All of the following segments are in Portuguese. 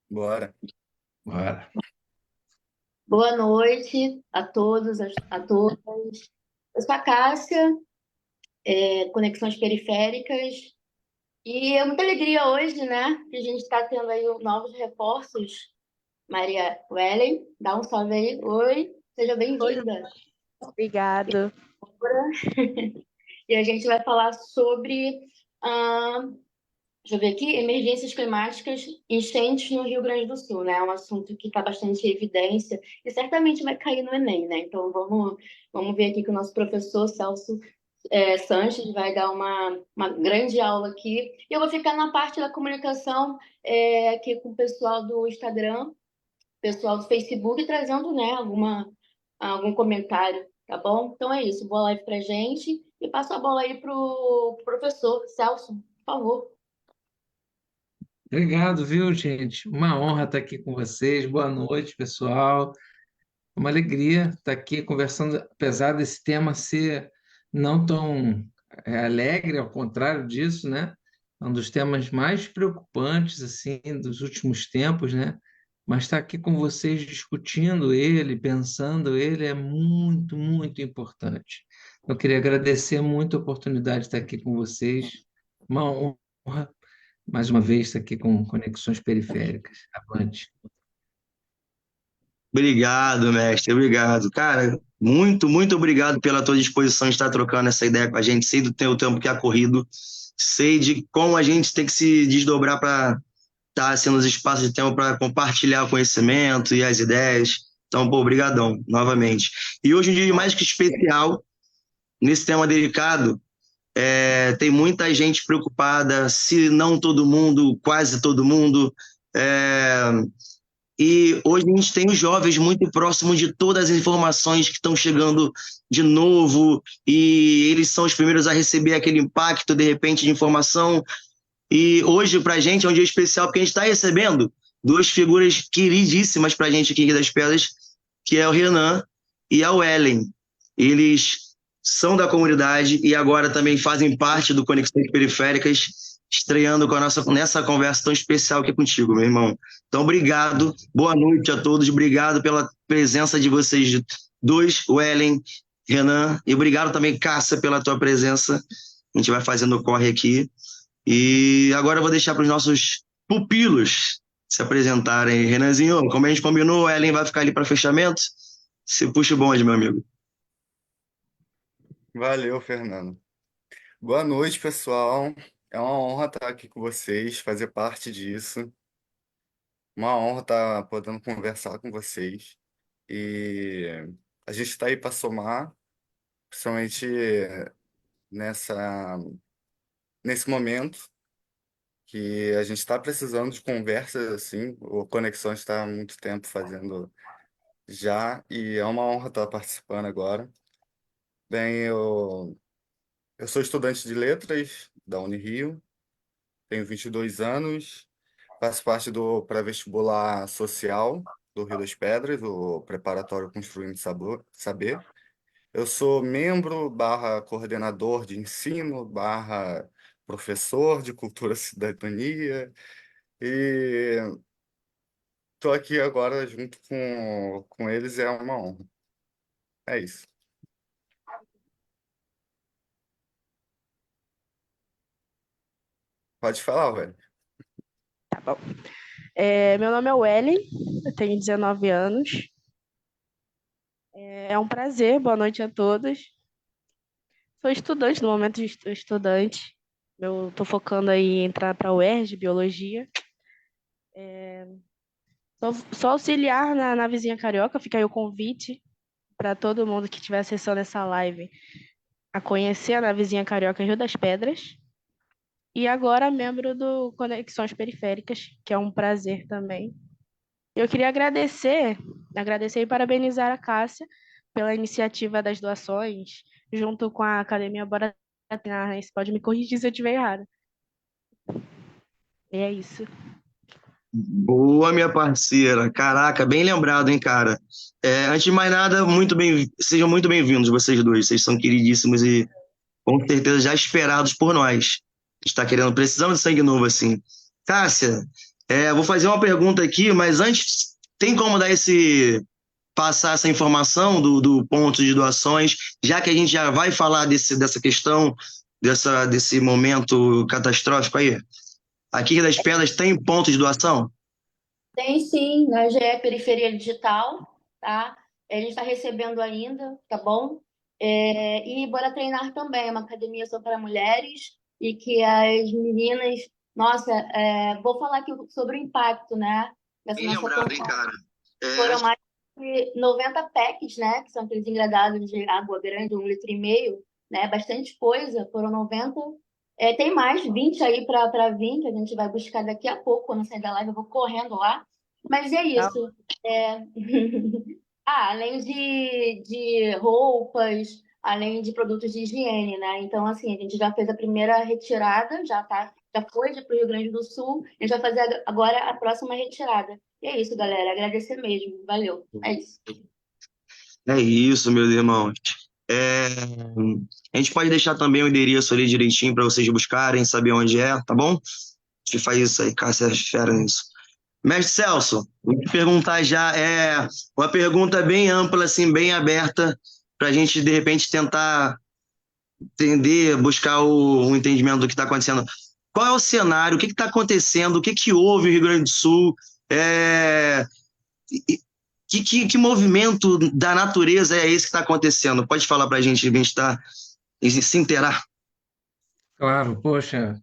Bora. Bora. Boa noite a todos, a todas. Eu sou a Cássia, Conexões Periféricas, e é muita alegria hoje, né? Que a gente está tendo aí novos reforços. Maria Wellen, dá um salve aí. Oi, seja Oi, bem-vinda. obrigado. E a gente vai falar sobre, ah, deixa eu ver aqui, emergências climáticas, enchentes no Rio Grande do Sul, né? É um assunto que está bastante em evidência e certamente vai cair no Enem, né? Então vamos ver aqui que o nosso professor Celso Sanches vai dar uma grande aula aqui. E eu vou ficar na parte da comunicação aqui com o pessoal do Instagram, pessoal do Facebook, trazendo, né, algum comentário, tá bom? Então é isso, boa live pra gente e passo a bola aí pro professor Celso, por favor. Obrigado, viu, gente? Uma honra estar aqui com vocês. Boa noite, pessoal. Uma alegria estar aqui conversando, apesar desse tema ser não tão alegre, ao contrário disso, né? É um dos temas mais preocupantes assim dos últimos tempos, né? Mas estar aqui com vocês discutindo ele, pensando ele, é muito, muito importante. Eu queria agradecer muito a oportunidade de estar aqui com vocês. Uma honra, mais uma vez, estar aqui com Conexões Periféricas. Avante. Obrigado, mestre, obrigado. Cara, muito obrigado pela tua disposição de estar trocando essa ideia com a gente. Sei do teu tempo que é corrido, sei de como a gente tem que se desdobrar para estar sendo os espaços de tempo para compartilhar o conhecimento e as ideias. Então, pô, obrigadão, novamente. E hoje, um dia mais que especial, nesse tema delicado, tem muita gente preocupada, se não todo mundo, quase todo mundo, é, e hoje a gente tem os jovens muito próximos de todas as informações que estão chegando de novo, e eles são os primeiros a receber aquele impacto, de repente, de informação. E hoje, para a gente, é um dia especial, porque a gente está recebendo duas figuras queridíssimas para a gente aqui das Pedras, que é o Renan e a Wellen. Eles são da comunidade e agora também fazem parte do Conexões Periféricas, estreando com nessa conversa tão especial aqui contigo, meu irmão. Então, obrigado, boa noite a todos, obrigado pela presença de vocês dois, Wellen, Renan, e obrigado também, Cássia, pela tua presença. A gente vai fazendo o corre aqui. E agora eu vou deixar para os nossos pupilos se apresentarem. Renanzinho, como a gente combinou, a Ellen vai ficar ali para fechamento. Se puxa o bonde, meu amigo. Valeu, Fernando. Boa noite, pessoal. É uma honra estar aqui com vocês, fazer parte disso. Uma honra estar podendo conversar com vocês. E a gente está aí para somar, principalmente nessa, nesse momento que a gente está precisando de conversas assim. O Conexão está há muito tempo fazendo já, e é uma honra estar participando agora. Bem, eu sou estudante de letras da Unirio, tenho 22 anos, faço parte do pré-vestibular social do Rio das Pedras, o preparatório Construindo Saber. Eu sou membro barra coordenador de ensino barra professor de cultura e cidadania e estou aqui agora junto com eles, é uma honra. É isso. Pode falar, velho. Tá bom. Meu nome é Welly, eu tenho 19 anos. É um prazer, boa noite a todos. Sou estudante, no momento estou estudante. Eu estou focando aí em entrar para a UERJ, Biologia. Sou auxiliar na Vizinha Carioca, fica aí o convite para todo mundo que estiver acessando essa live a conhecer a Vizinha Carioca Rio das Pedras. E agora membro do Conexões Periféricas, que é um prazer também. Eu queria agradecer e parabenizar a Cássia pela iniciativa das doações, junto com a Academia Bora Treinar, né? Você pode me corrigir se eu estiver errada. E é isso. Boa, minha parceira. Caraca, bem lembrado, hein, cara. Antes de mais nada, sejam muito bem-vindos vocês dois. Vocês são queridíssimos e com certeza já esperados por nós. A gente está querendo, precisamos de sangue novo, assim. Cássia, Vou fazer uma pergunta aqui, mas antes, tem como passar essa informação do ponto de doações, já que a gente já vai falar dessa questão, desse momento catastrófico aí? Aqui em Rio das Pedras tem ponto de doação? Tem sim, na GE Periferia Digital, tá? A gente está recebendo ainda, tá bom? E Bora Treinar também, é uma academia só para mulheres e que as meninas, nossa, vou falar aqui sobre o impacto, né? Dessa Bem nossa lembrado, hein, campanha. cara? Foram mais de 90 packs, né? Que são aqueles engradados de água grande, 1,5 litros, né? Bastante coisa, foram 90. Tem mais 20 aí para vir, que a gente vai buscar daqui a pouco, quando sair da live, eu vou correndo lá. Mas é Tá. isso. É... além de roupas, além de produtos de higiene, né? Então, assim, a gente já fez a primeira retirada, já foi para o Rio Grande do Sul, a gente vai fazer agora a próxima retirada. E é isso, galera. Agradecer mesmo. Valeu. É isso. É isso, meus irmãos. É, a gente pode deixar também o endereço ali direitinho para vocês buscarem, saber onde é, tá bom? A gente faz isso aí, Cássia é fera nisso. Mestre Celso, vou te perguntar já, uma pergunta bem ampla, assim, bem aberta, para a gente, de repente, tentar entender, buscar o entendimento do que está acontecendo. Qual é o cenário? O que está acontecendo? O que houve no Rio Grande do Sul? É, que movimento da natureza é esse que está acontecendo? Pode falar para a gente se inteirar? Claro, poxa.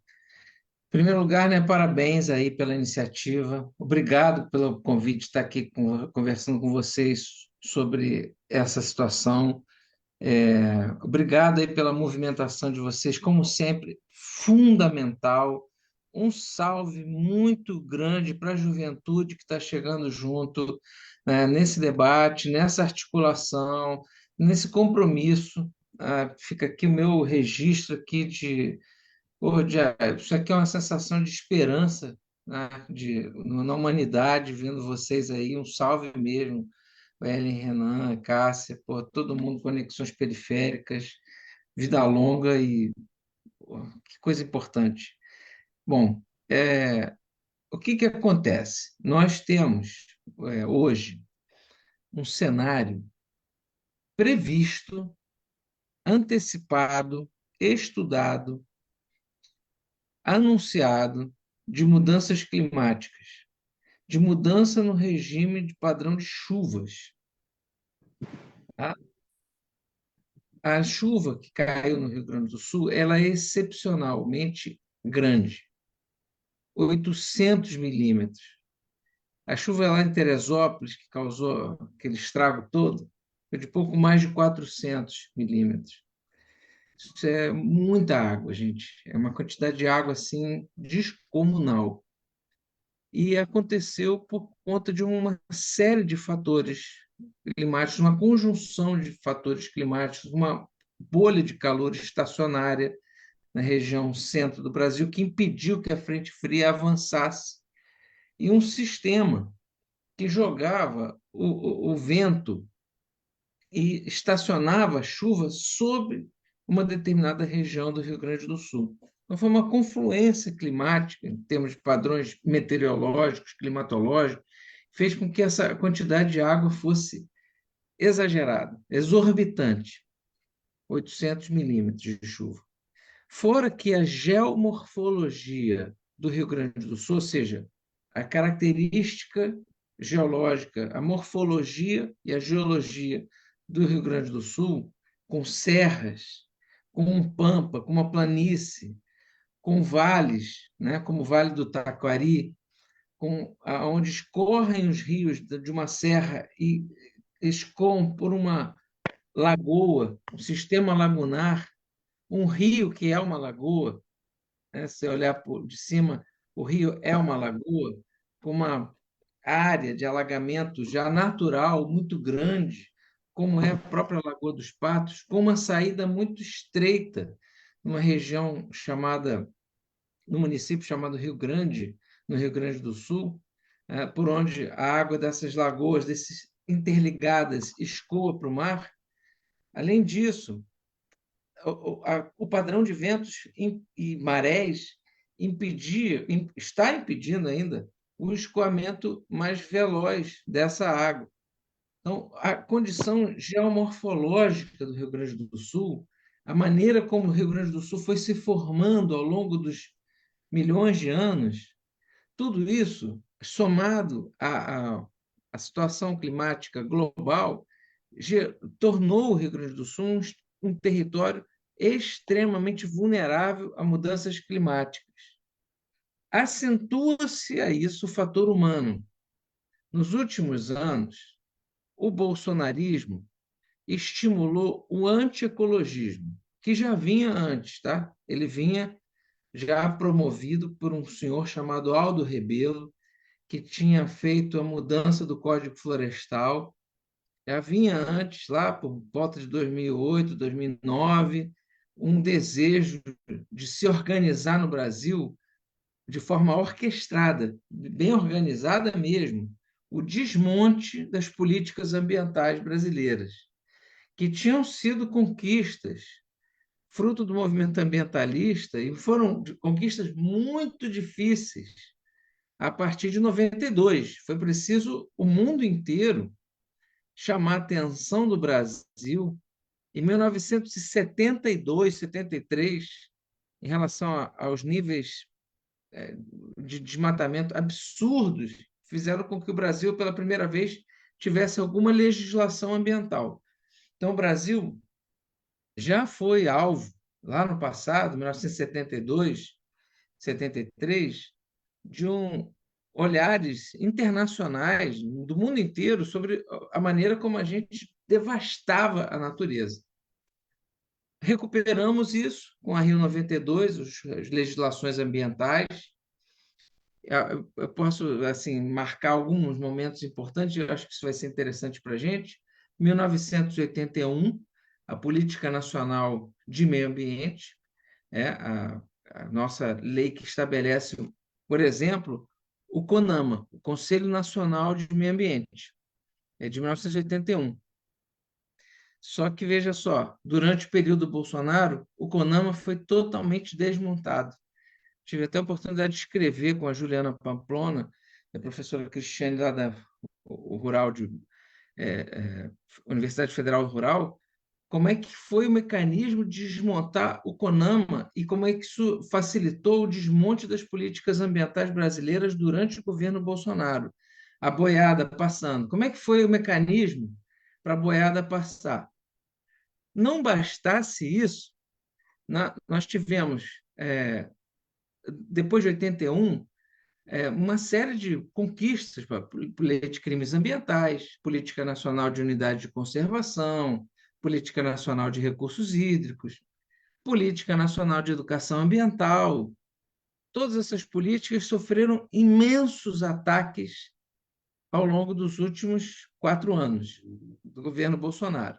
Em primeiro lugar, né, parabéns aí pela iniciativa. Obrigado pelo convite de estar aqui conversando com vocês sobre essa situação. Obrigado aí pela movimentação de vocês, como sempre, fundamental. Um salve muito grande para a juventude que está chegando junto, né, nesse debate, nessa articulação, nesse compromisso. Fica aqui o meu registro aqui isso aqui é uma sensação de esperança, né, na humanidade, vendo vocês aí. Um salve mesmo, Ellen, Renan, Cássia, pô, todo mundo, conexões periféricas, vida longa e pô, que coisa importante. Bom, o que acontece? Nós temos hoje um cenário previsto, antecipado, estudado, anunciado de mudanças climáticas, de mudança no regime de padrão de chuvas. A, a chuva que caiu no Rio Grande do Sul, ela é excepcionalmente grande, 800 milímetros. A chuva lá em Teresópolis, que causou aquele estrago todo, foi de pouco mais de 400 milímetros. Isso é muita água, gente. É uma quantidade de água assim descomunal. E aconteceu por conta de uma série de fatores climáticos, uma conjunção de fatores climáticos, uma bolha de calor estacionária na região centro do Brasil que impediu que a frente fria avançasse, e um sistema que jogava o vento e estacionava a chuva sobre uma determinada região do Rio Grande do Sul. Então, foi uma confluência climática, em termos de padrões meteorológicos, climatológicos, fez com que essa quantidade de água fosse exagerada, exorbitante, 800 milímetros de chuva. Fora que a geomorfologia do Rio Grande do Sul, ou seja, a característica geológica, a morfologia e a geologia do Rio Grande do Sul, com serras, com um pampa, com uma planície, com vales, né, como o Vale do Taquari, onde escorrem os rios de uma serra e escoam por uma lagoa, um sistema lagunar, um rio que é uma lagoa, né? Se olhar de cima, o rio é uma lagoa, com uma área de alagamento já natural muito grande, como é a própria Lagoa dos Patos, com uma saída muito estreita, numa região chamada, no município chamado Rio Grande, no Rio Grande do Sul, por onde a água dessas lagoas, desses interligadas, escoa para o mar. Além disso, o padrão de ventos e marés está impedindo ainda o escoamento mais veloz dessa água. Então, a condição geomorfológica do Rio Grande do Sul, a maneira como o Rio Grande do Sul foi se formando ao longo dos milhões de anos, tudo isso, somado à situação climática global, tornou o Rio Grande do Sul um território extremamente vulnerável a mudanças climáticas. Acentua-se a isso o fator humano. Nos últimos anos, o bolsonarismo estimulou o antiecologismo, que já vinha antes, tá? Ele vinha já promovido por um senhor chamado Aldo Rebelo, que tinha feito a mudança do Código Florestal. Já vinha antes, lá por volta de 2008, 2009, um desejo de se organizar no Brasil de forma orquestrada, bem organizada mesmo, o desmonte das políticas ambientais brasileiras, que tinham sido conquistas fruto do movimento ambientalista e foram conquistas muito difíceis a partir de 92. Foi preciso o mundo inteiro chamar a atenção do Brasil em 1972, 73, em relação aos níveis de desmatamento absurdos, fizeram com que o Brasil, pela primeira vez, tivesse alguma legislação ambiental. Então, o Brasil já foi alvo, lá no passado, 1972, 73, de olhares internacionais do mundo inteiro sobre a maneira como a gente devastava a natureza. Recuperamos isso com a Rio 92, as legislações ambientais. Eu posso assim marcar alguns momentos importantes, eu acho que isso vai ser interessante para a gente. 1981, a Política Nacional de Meio Ambiente, a nossa lei que estabelece, por exemplo, o CONAMA, o Conselho Nacional de Meio Ambiente, é de 1981. Só que, veja só, durante o período Bolsonaro, o CONAMA foi totalmente desmontado. Tive até a oportunidade de escrever com a Juliana Pamplona, a professora Cristiane lá da Rural de Universidade Federal Rural, como é que foi o mecanismo de desmontar o CONAMA e como é que isso facilitou o desmonte das políticas ambientais brasileiras durante o governo Bolsonaro. A boiada passando. Como é que foi o mecanismo para a boiada passar? Não bastasse isso, nós tivemos, depois de 81, uma série de conquistas, lei de crimes ambientais, Política Nacional de Unidade de Conservação, Política Nacional de Recursos Hídricos, Política Nacional de Educação Ambiental. Todas essas políticas sofreram imensos ataques ao longo dos últimos 4 anos do governo Bolsonaro.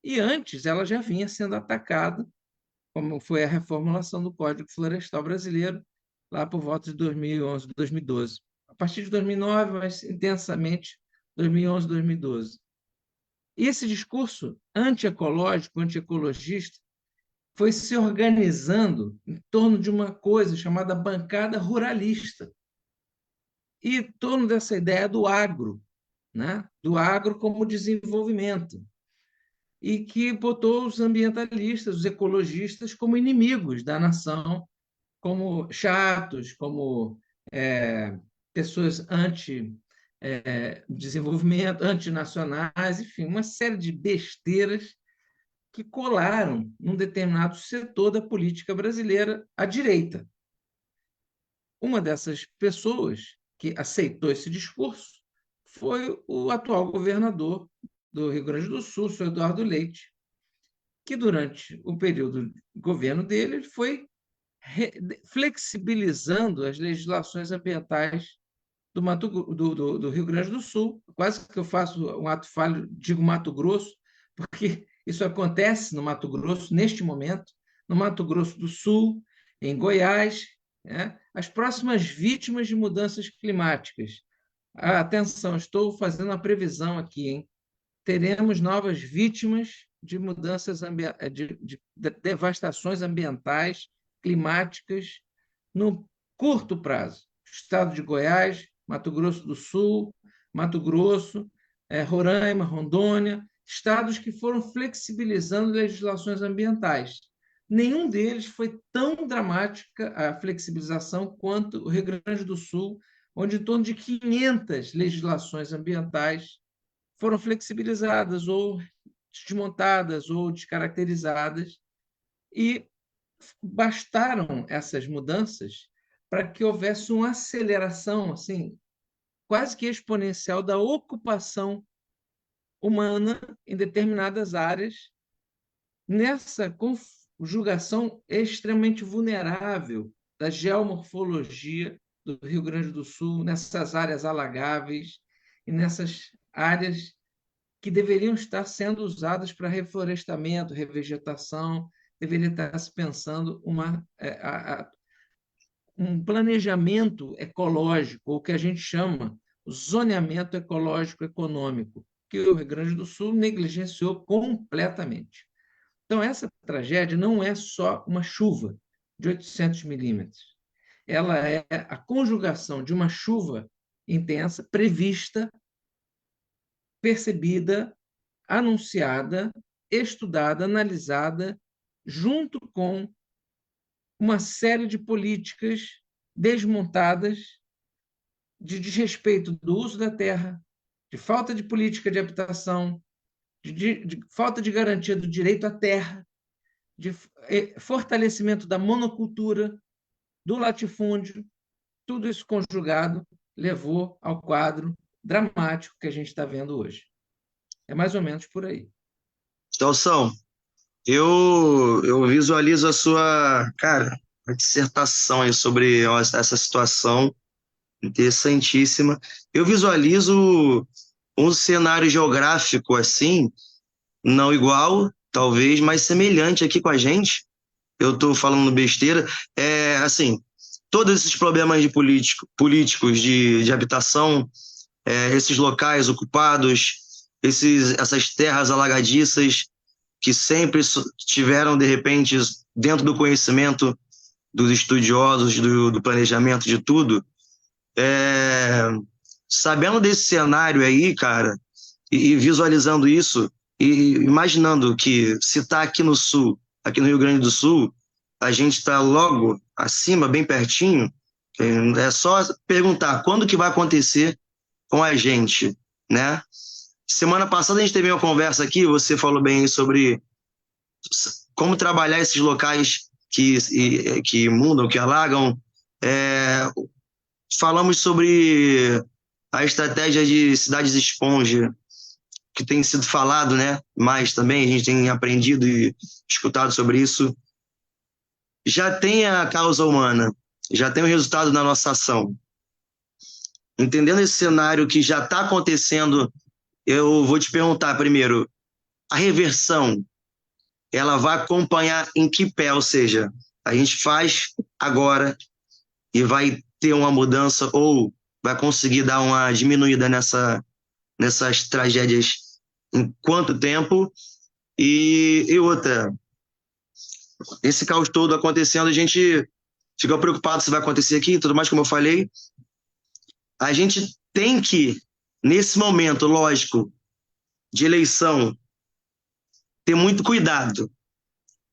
E antes ela já vinha sendo atacada, como foi a reformulação do Código Florestal Brasileiro, lá por volta de 2011, 2012. A partir de 2009, mas intensamente 2011, 2012. E esse discurso antiecológico, antiecologista, foi se organizando em torno de uma coisa chamada bancada ruralista. E em torno dessa ideia do agro, né? Do agro como desenvolvimento. E que botou os ambientalistas, os ecologistas, como inimigos da nação, como chatos, como pessoas anti-desenvolvimento, antinacionais, enfim, uma série de besteiras que colaram num determinado setor da política brasileira à direita. Uma dessas pessoas que aceitou esse discurso foi o atual governador do Rio Grande do Sul, o senhor Eduardo Leite, que durante o período de governo dele foi flexibilizando as legislações ambientais do Rio Grande do Sul. Quase que eu faço um ato falho, digo Mato Grosso, porque isso acontece no Mato Grosso, neste momento, no Mato Grosso do Sul, em Goiás, né? As próximas vítimas de mudanças climáticas. Atenção, estou fazendo uma previsão aqui, hein? Teremos novas vítimas de mudanças, de devastações ambientais, climáticas, no curto prazo. estado de Goiás, Mato Grosso do Sul, Mato Grosso, Roraima, Rondônia, estados que foram flexibilizando legislações ambientais. Nenhum deles foi tão dramática a flexibilização quanto o Rio Grande do Sul, onde em torno de 500 legislações ambientais foram flexibilizadas ou desmontadas ou descaracterizadas, e bastaram essas mudanças para que houvesse uma aceleração assim, quase que exponencial da ocupação humana em determinadas áreas, nessa conjugação extremamente vulnerável da geomorfologia do Rio Grande do Sul, nessas áreas alagáveis e nessas áreas que deveriam estar sendo usadas para reflorestamento, revegetação, deveria estar se pensando um planejamento ecológico, ou o que a gente chama o zoneamento ecológico econômico, que o Rio Grande do Sul negligenciou completamente. Então, essa tragédia não é só uma chuva de 800 milímetros. Ela é a conjugação de uma chuva intensa, prevista, percebida, anunciada, estudada, analisada, junto com uma série de políticas desmontadas de desrespeito do uso da terra, de falta de política de habitação, de falta de garantia do direito à terra, de fortalecimento da monocultura, do latifúndio. Tudo isso conjugado levou ao quadro dramático que a gente está vendo hoje. É mais ou menos por aí. Celção, eu visualizo a sua, cara, a dissertação aí sobre essa situação interessantíssima. Eu visualizo um cenário geográfico assim, não igual, talvez, mas semelhante aqui com a gente. Eu estou falando besteira. Assim, todos esses problemas de políticos de habitação, esses locais ocupados, essas terras alagadiças que sempre tiveram, de repente, dentro do conhecimento dos estudiosos, do planejamento de tudo, sabendo desse cenário aí, cara, e visualizando isso, e imaginando que se está aqui no Sul, aqui no Rio Grande do Sul, a gente está logo acima, bem pertinho, é só perguntar quando que vai acontecer com a gente, né? Semana passada a gente teve uma conversa aqui, você falou bem sobre como trabalhar esses locais que inundam, que alagam. Falamos sobre a estratégia de cidades esponja, que tem sido falado, né? Mas também a gente tem aprendido e escutado sobre isso. Já tem a causa humana, já tem o resultado da nossa ação. Entendendo esse cenário que já está acontecendo, eu vou te perguntar primeiro, a reversão, ela vai acompanhar em que pé? Ou seja, a gente faz agora e vai ter uma mudança ou vai conseguir dar uma diminuída nessas tragédias em quanto tempo? E outra, esse caos todo acontecendo, a gente fica preocupado se vai acontecer aqui, tudo mais, como eu falei. A gente tem que, nesse momento, lógico, de eleição, ter muito cuidado,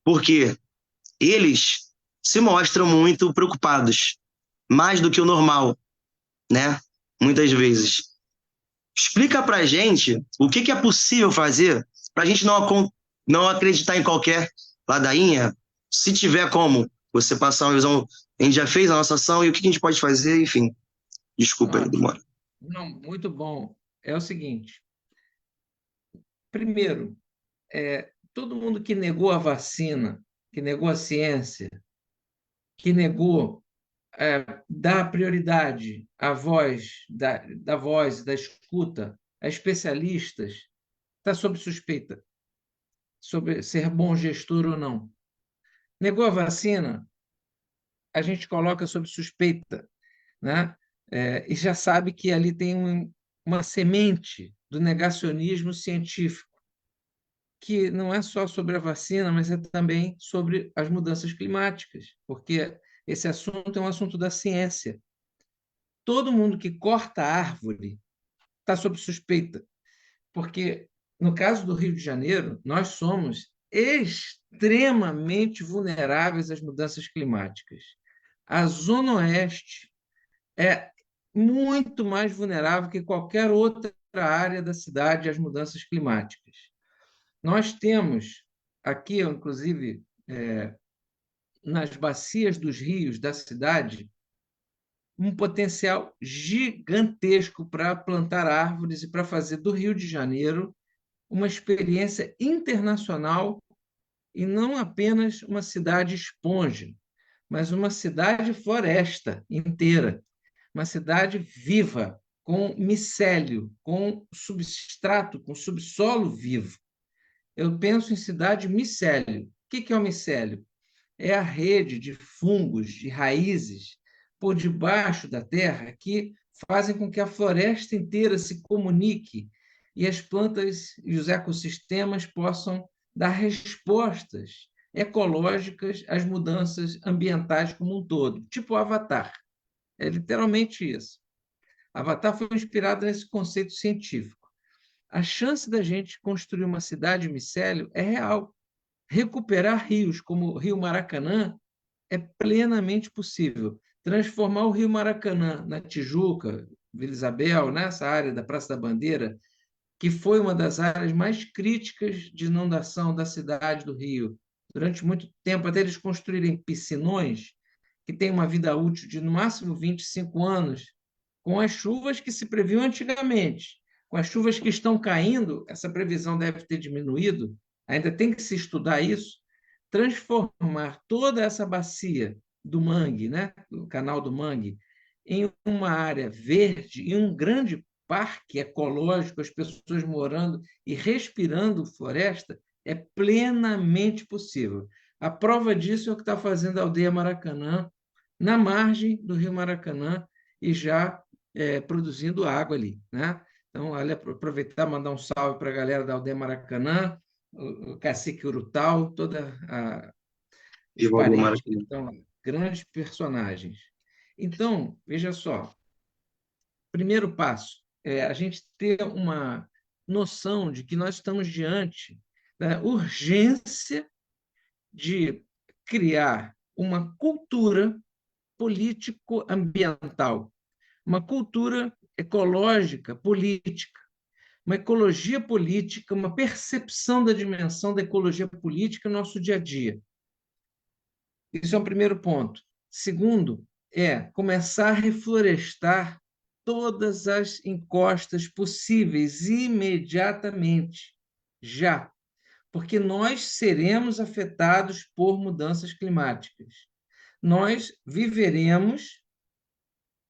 porque eles se mostram muito preocupados, mais do que o normal, né? Muitas vezes. Explica pra gente o que é possível fazer pra gente não acreditar em qualquer ladainha, se tiver como você passar uma visão, a gente já fez a nossa ação e o que a gente pode fazer, enfim. Desculpa aí, demora. Não, muito bom. É o seguinte, primeiro, todo mundo que negou a vacina, que negou a ciência, que negou dar prioridade à voz, da voz, da escuta, a especialistas, está sob suspeita, sobre ser bom gestor ou não. Negou a vacina, a gente coloca sob suspeita, né? E já sabe que ali tem uma semente do negacionismo científico, que não é só sobre a vacina, mas é também sobre as mudanças climáticas, porque esse assunto é um assunto da ciência. todo mundo que corta árvore está sob suspeita, porque, no caso do Rio de Janeiro, nós somos extremamente vulneráveis às mudanças climáticas. A Zona Oeste é muito mais vulnerável que qualquer outra área da cidade às mudanças climáticas. Nós temos aqui, inclusive, nas bacias dos rios da cidade, um potencial gigantesco para plantar árvores e para fazer do Rio de Janeiro uma experiência internacional e não apenas uma cidade esponja, mas uma cidade floresta inteira, uma cidade viva, com micélio, com substrato, com subsolo vivo. Eu penso em cidade micélio. O que é o micélio? É a rede de fungos, de raízes por debaixo da terra que fazem com que a floresta inteira se comunique e as plantas e os ecossistemas possam dar respostas ecológicas às mudanças ambientais como um todo, tipo o Avatar. É literalmente isso. Avatar foi inspirado nesse conceito científico. A chance da gente construir uma cidade micélio é real. Recuperar rios como o Rio Maracanã é plenamente possível. Transformar o Rio Maracanã na Tijuca, Vila Isabel, nessa área da Praça da Bandeira, que foi uma das áreas mais críticas de inundação da cidade do Rio. Durante muito tempo, até eles construírem piscinões, que têm uma vida útil de no máximo 25 anos, com as chuvas que se previam antigamente. Com as chuvas que estão caindo, essa previsão deve ter diminuído, ainda tem que se estudar isso, transformar toda essa bacia do mangue, né, do canal do mangue, em uma área verde, em um grande parque ecológico, as pessoas morando e respirando floresta, é plenamente possível. A prova disso é o que está fazendo a Aldeia Maracanã, na margem do Rio Maracanã, e já produzindo água ali. Né? Então, olha, aproveitar e mandar um salve para a galera da Aldeia Maracanã, o Cacique Urutau, os parentes que estão lá, grandes personagens. Então, veja só, primeiro passo é a gente ter uma noção de que nós estamos diante da urgência de criar uma cultura político-ambiental, uma cultura ecológica, política, uma ecologia política, uma percepção da dimensão da ecologia política no nosso dia a dia. Isso é um primeiro ponto. Segundo, é começar a reflorestar todas as encostas possíveis imediatamente, já, porque nós seremos afetados por mudanças climáticas. Nós viveremos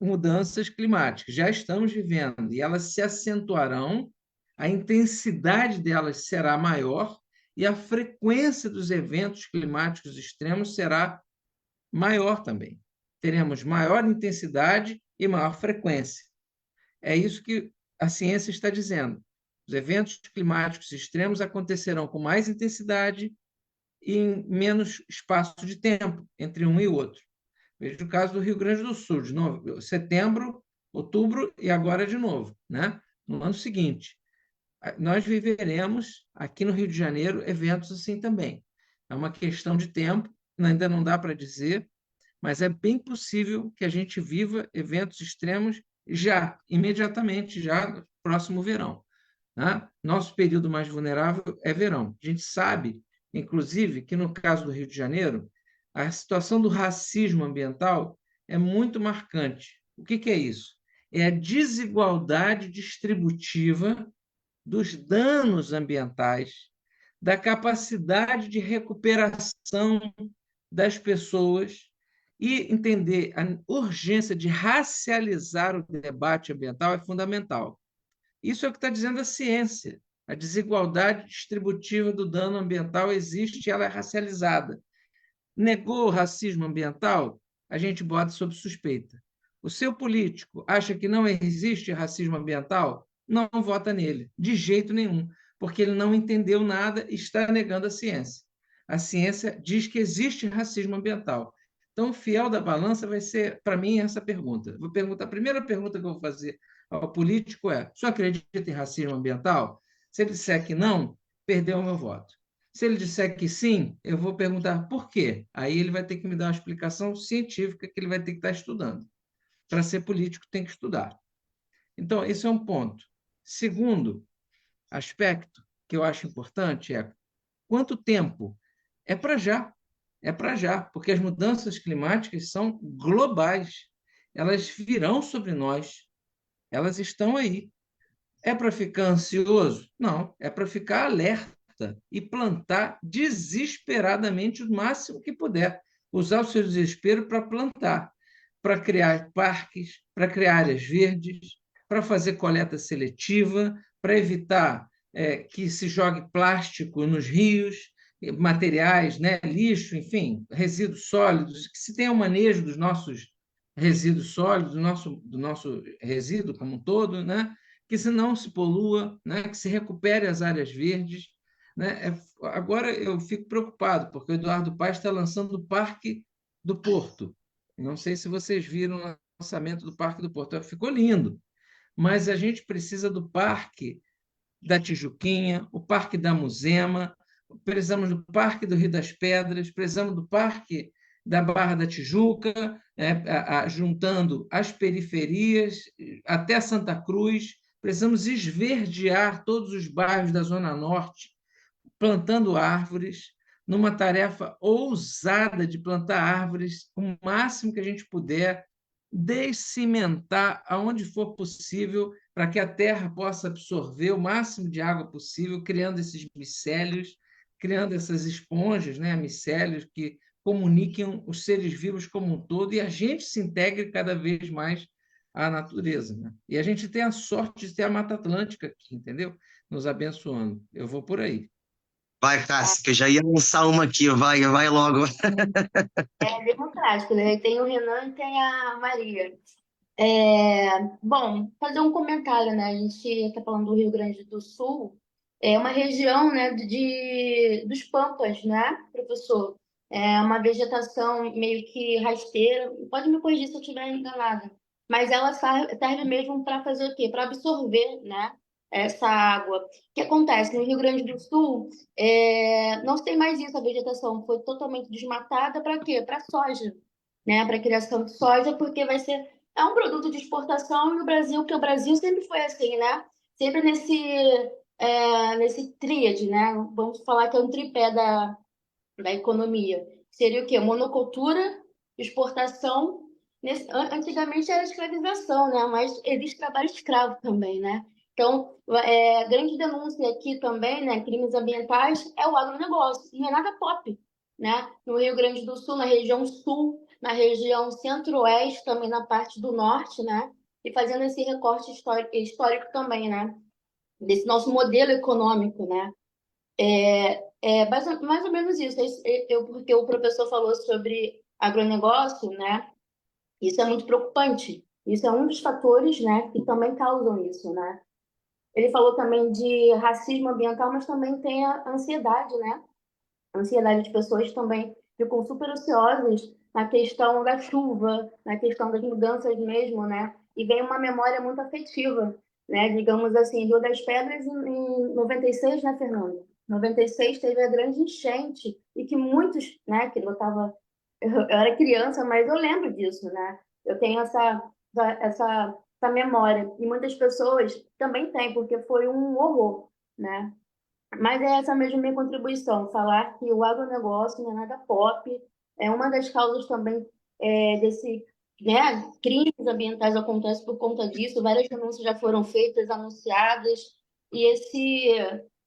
mudanças climáticas, já estamos vivendo, e elas se acentuarão, a intensidade delas será maior e a frequência dos eventos climáticos extremos será maior também. Teremos maior intensidade e maior frequência. É isso que a ciência está dizendo. Os eventos climáticos extremos acontecerão com mais intensidade e em menos espaço de tempo entre um e outro. Veja o caso do Rio Grande do Sul, de novo, setembro, outubro e agora de novo, né? No ano seguinte. Nós viveremos aqui no Rio de Janeiro eventos assim também. É uma questão de tempo, ainda não dá para dizer, mas é bem possível que a gente viva eventos extremos já, imediatamente, já no próximo verão. Né? Nosso período mais vulnerável é verão. A gente sabe, inclusive, que no caso do Rio de Janeiro, a situação do racismo ambiental é muito marcante. O que é isso? É a desigualdade distributiva dos danos ambientais, da capacidade de recuperação das pessoas e entender a urgência de racializar o debate ambiental é fundamental. Isso é o que está dizendo a ciência. A desigualdade distributiva do dano ambiental existe e ela é racializada. Negou o racismo ambiental, a gente bota sob suspeita. O seu político acha que não existe racismo ambiental? Não vota nele, de jeito nenhum, porque ele não entendeu nada e está negando a ciência. A ciência diz que existe racismo ambiental. Então, o fiel da balança vai ser, para mim, essa pergunta. Vou perguntar, a primeira pergunta que eu vou fazer ao político é: o senhor acredita em racismo ambiental? Se ele disser que não, perdeu o meu voto. Se ele disser que sim, eu vou perguntar por quê. Aí ele vai ter que me dar uma explicação científica que ele vai ter que estar estudando. Para ser político, tem que estudar. Então, esse é um ponto. Segundo aspecto que eu acho importante é quanto tempo? É para já. É para já, porque as mudanças climáticas são globais. Elas virão sobre nós. Elas estão aí. É para ficar ansioso? Não, é para ficar alerta e plantar desesperadamente o máximo que puder. Usar o seu desespero para plantar, para criar parques, para criar áreas verdes, para fazer coleta seletiva, para evitar que se jogue plástico nos rios, materiais, né, lixo, enfim, resíduos sólidos, que se tenha o manejo dos nossos resíduos sólidos, do nosso resíduo como um todo, né? Que se não se polua, né? Que se recupere as áreas verdes. Né? Agora eu fico preocupado, porque o Eduardo Paes está lançando o Parque do Porto. Não sei se vocês viram o lançamento do Parque do Porto. Ficou lindo, mas a gente precisa do Parque da Tijuquinha, o Parque da Muzema, precisamos do Parque do Rio das Pedras, precisamos do Parque da Barra da Tijuca, juntando as periferias até Santa Cruz. Precisamos esverdear todos os bairros da Zona Norte, plantando árvores, numa tarefa ousada de plantar árvores o máximo que a gente puder, descimentar aonde for possível, para que a terra possa absorver o máximo de água possível, criando esses micélios, criando essas esponjas, né, micélios, que comuniquem os seres vivos como um todo, e a gente se integre cada vez mais à natureza. Né? E a gente tem a sorte de ter a Mata Atlântica aqui, entendeu? Nos abençoando. Eu vou por aí. Vai, Cássio, que eu já ia lançar uma aqui, vai logo. É democrático, né? Tem o Renan e tem a Maria. Bom, fazer um comentário, né? A gente está falando do Rio Grande do Sul, é uma região, né, dos Pampas, né, professor? É uma vegetação meio que rasteira. Pode me corrigir se eu estiver enganada, mas ela serve mesmo para fazer o quê? Para absorver, né, essa água. O que acontece no Rio Grande do Sul? Não se tem mais isso, a vegetação foi totalmente desmatada para quê? Para soja, né? Para criação de soja, porque é um produto de exportação e o Brasil, porque o Brasil sempre foi assim, né? Sempre nesse tríade, né? Vamos falar que é um tripé da economia. Seria o quê? Monocultura, exportação. Antigamente era escravização, né? Mas existe trabalho escravo também, né? Então, grande denúncia aqui também, né? Crimes ambientais é o agronegócio. E não é nada pop, né? No Rio Grande do Sul, na região sul, na região centro-oeste, também na parte do norte, né? E fazendo esse recorte histórico também, né? Desse nosso modelo econômico, né? Mais ou menos isso. Porque o professor falou sobre agronegócio, né? Isso é muito preocupante. Isso é um dos fatores, né, que também causam isso, né? Ele falou também de racismo ambiental, mas também tem a ansiedade, né? A ansiedade de pessoas também ficam super ansiosas na questão da chuva, na questão das mudanças mesmo, né? E vem uma memória muito afetiva, né? Digamos assim, Rio das Pedras em 96, né, Fernando? 96 teve a grande enchente e que muitos, né, que eu era criança, mas eu lembro disso, né? Eu tenho essa memória e muitas pessoas também têm, porque foi um horror, né? Mas é essa mesma minha contribuição, falar que o agronegócio não é nada pop, é uma das causas também desse, né, crimes ambientais acontecem por conta disso, várias denúncias já foram feitas, anunciadas, e esse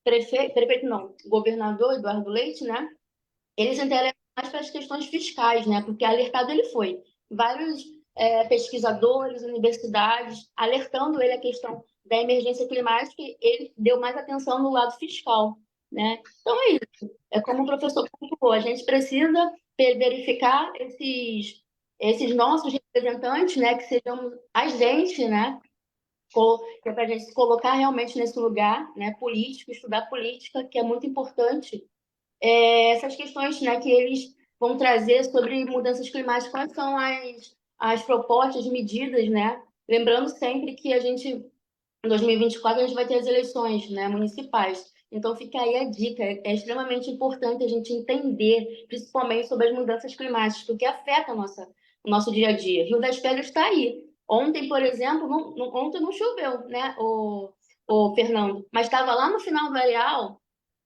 prefeito não, governador Eduardo Leite, né, ele se interessa mais para as questões fiscais, né, porque alertado ele foi. Vários pesquisadores, universidades, alertando ele a questão da emergência climática, ele deu mais atenção no lado fiscal, né? Então é isso. É como o professor pontuou, a gente precisa verificar esses nossos representantes, né, que sejam a gente, né, que é para a gente se colocar realmente nesse lugar, né, político, estudar política, que é muito importante. Essas questões, né, que eles vão trazer sobre mudanças climáticas, quais são as propostas, medidas, né? Lembrando sempre que em 2024, a gente vai ter as eleições, né, municipais. Então, fica aí a dica. É extremamente importante a gente entender, principalmente sobre as mudanças climáticas, porque afeta o nosso dia a dia. Rio das Pedras está aí. Ontem, por exemplo, ontem não choveu, né, o Fernando, mas estava lá no final do areal,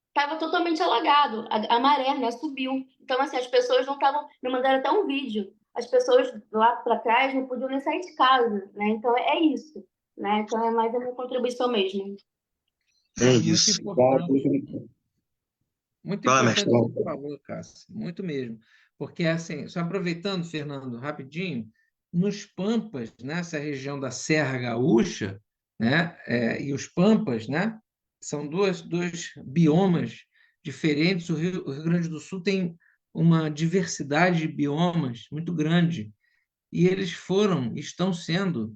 estava totalmente alagado, a maré, né, subiu. Então, assim, as pessoas não estavam, me mandaram até um vídeo, as pessoas lá para trás não podiam nem sair de casa, né? Então, é isso, né? Então, é mais a minha contribuição mesmo. É Não, isso. muito Fala, mestre. importante o que você falou, Cássio, muito mesmo. Porque, assim, só aproveitando, Fernando, rapidinho, nos Pampas, né, essa região da Serra Gaúcha, né, e os Pampas, né, são dois biomas diferentes. O Rio Grande do Sul tem uma diversidade de biomas muito grande, e eles estão sendo